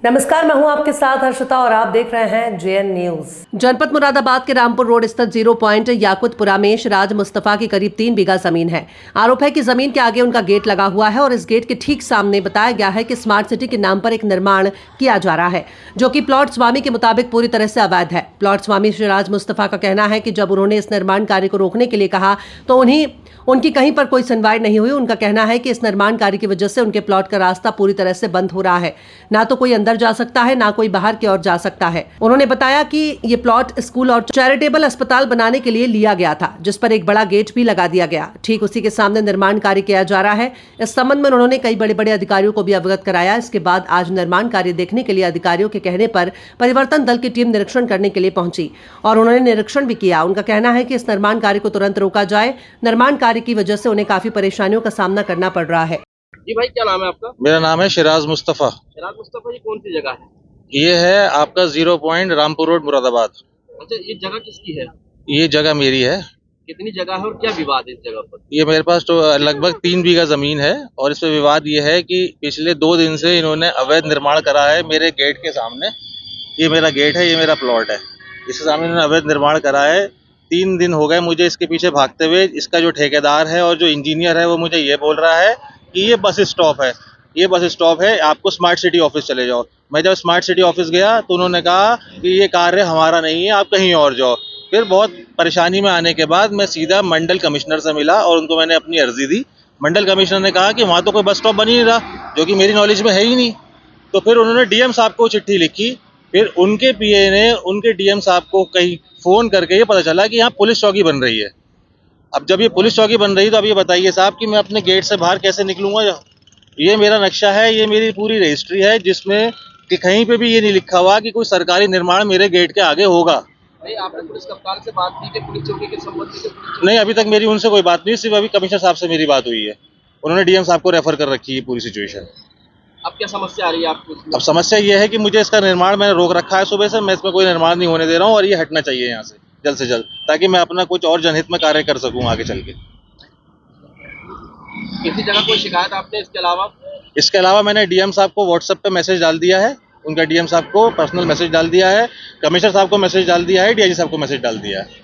नमस्कार, मैं हूं आपके साथ हर्षिता और आप देख रहे हैं जेएन न्यूज। जनपद मुरादाबाद के रामपुर रोड स्थित 0 पॉइंट याकुतपुरा में शराज मुस्तफा की करीब 3 बीघा जमीन है। आरोप है कि जमीन के आगे उनका गेट लगा हुआ है और इस गेट के ठीक सामने बताया गया है कि स्मार्ट सिटी के नाम पर एक निर्माण किया जा रहा है, जो कि प्लॉट स्वामी के मुताबिक पूरी तरह से अवैध है। प्लॉट स्वामी शराज मुस्तफा का कहना है कि जब उन्होंने इस निर्माण कार्य को रोकने के लिए कहा तो उनकी कहीं पर कोई सुनवाई नहीं हुई। उनका कहना है कि इस निर्माण कार्य की वजह से उनके प्लॉट का रास्ता पूरी तरह से बंद हो रहा है, ना तो कोई अंदर जा सकता है, ना कोई बाहर की ओर जा सकता है। उन्होंने बताया कि ये प्लॉट स्कूल और चैरिटेबल अस्पताल बनाने के लिए लिया गया था, जिस पर एक बड़ा गेट भी लगा दिया गया। ठीक उसी के सामने निर्माण कार्य किया जा रहा है। इस संबंध में उन्होंने कई बड़े बड़े अधिकारियों को भी अवगत कराया। इसके बाद आज निर्माण कार्य देखने के लिए अधिकारियों के कहने पर परिवर्तन दल की टीम निरीक्षण करने के लिए पहुंची और उन्होंने निरीक्षण भी किया। उनका कहना है कि इस निर्माण कार्य को तुरंत रोका जाए। निर्माण कार्य की वजह से उन्हें काफी परेशानियों का सामना करना पड़ रहा है। जी भाई, क्या नाम है आपका? मेरा नाम है शराज मुस्तफ़ा। शराज मुस्तफा, ये कौन सी जगह है? ये है आपका 0 पॉइंट रामपुर रोड मुरादाबाद। अच्छा, ये जगह किसकी है? ये जगह मेरी है। कितनी जगह है और क्या विवाद है इस जगह पर? ये मेरे पास तो लगभग 3 बीघा जमीन है और इसमें विवाद ये है कि पिछले 2 दिन से इन्होंने अवैध निर्माण करा है मेरे गेट के सामने। ये मेरा गेट है, ये मेरा प्लॉट है, इसके सामने इन्होंने अवैध निर्माण करा है। 3 दिन हो गए मुझे इसके पीछे भागते हुए। इसका जो ठेकेदार है और जो इंजीनियर है वो मुझे ये बोल रहा है कि ये बस स्टॉप है, ये बस स्टॉप है, आपको स्मार्ट सिटी ऑफिस चले जाओ। मैं जब स्मार्ट सिटी ऑफिस गया तो उन्होंने कहा कि ये कार्य हमारा नहीं है, आप कहीं और जाओ। फिर बहुत परेशानी में आने के बाद मैं सीधा मंडल कमिश्नर से मिला और उनको मैंने अपनी अर्जी दी। मंडल कमिश्नर ने कहा कि वहाँ तो कोई बस स्टॉप बन ही नहीं रहा, जो कि मेरी नॉलेज में है ही नहीं। तो फिर उन्होंने डीएम साहब को चिट्ठी लिखी। फिर उनके पीए ने उनके डीएम साहब को कहीं फ़ोन करके ये पता चला कि यहाँ पुलिस चौकी बन रही है। अब जब ये पुलिस चौकी बन रही है तो अब ये बताइए साहब कि मैं अपने गेट से बाहर कैसे निकलूँगा। ये मेरा नक्शा है, ये मेरी पूरी रजिस्ट्री है, जिसमें कि कहीं पे भी ये नहीं लिखा हुआ कि कोई सरकारी निर्माण मेरे गेट के आगे होगा। नहीं, आपने पुलिस कप्तान से बात की कि पुलिस चौकी के संबंध में? नहीं, अभी तक मेरी उनसे कोई बात नहीं, सिर्फ अभी कमिश्नर साहब से मेरी बात हुई है। उन्होंने डीएम साहब को रेफर कर रखी है पूरी सिचुएशन। अब क्या समस्या आ रही है आपको इसमें? अब समस्या ये है कि मुझे इसका निर्माण मैंने रोक रखा है सुबह से, मैं इसमें कोई निर्माण नहीं होने दे रहा हूँ और ये हटना चाहिए यहाँ से जल्द, ताकि मैं अपना कुछ और जनहित में कार्य कर सकूँ आगे चल के। किसी जगह कोई शिकायत आपने इसके अलावा मैंने डीएम साहब को व्हाट्सएप पे मैसेज डाल दिया है, उनका डीएम साहब को पर्सनल मैसेज डाल दिया है, कमिश्नर साहब को मैसेज डाल दिया है, डीआईजी साहब को मैसेज डाल दिया है।